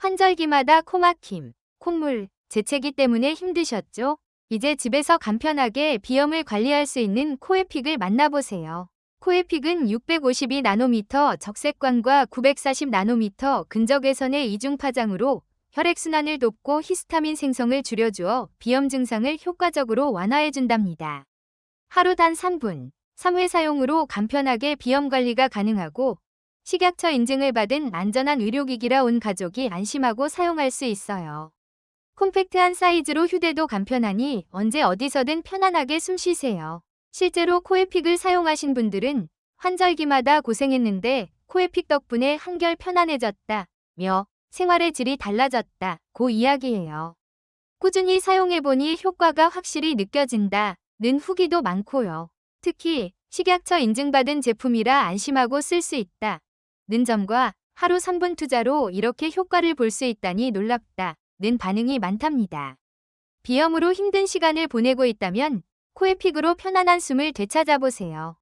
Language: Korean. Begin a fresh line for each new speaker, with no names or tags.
환절기마다 코막힘, 콧물, 재채기 때문에 힘드셨죠? 이제 집에서 간편하게 비염을 관리할 수 있는 코에픽을 만나보세요. 코에픽은 652나노미터 적색광과 940나노미터 근적 개선의 이중파장으로 혈액순환을 돕고 히스타민 생성을 줄여주어 비염 증상을 효과적으로 완화해준답니다. 하루 단 3분, 3회 사용으로 간편하게 비염 관리가 가능하고 식약처 인증을 받은 안전한 의료기기라 온 가족이 안심하고 사용할 수 있어요. 콤팩트한 사이즈로 휴대도 간편하니 언제 어디서든 편안하게 숨 쉬세요. 실제로 코에픽을 사용하신 분들은 환절기마다 고생했는데 코에픽 덕분에 한결 편안해졌다며 생활의 질이 달라졌다고 이야기해요. 꾸준히 사용해보니 효과가 확실히 느껴진다는 후기도 많고요. 특히 식약처 인증받은 제품이라 안심하고 쓸 수 있다는 점과 하루 3분 투자로 이렇게 효과를 볼 수 있다니 놀랍다는 반응이 많답니다. 비염으로 힘든 시간을 보내고 있다면 코에픽으로 편안한 숨을 되찾아보세요.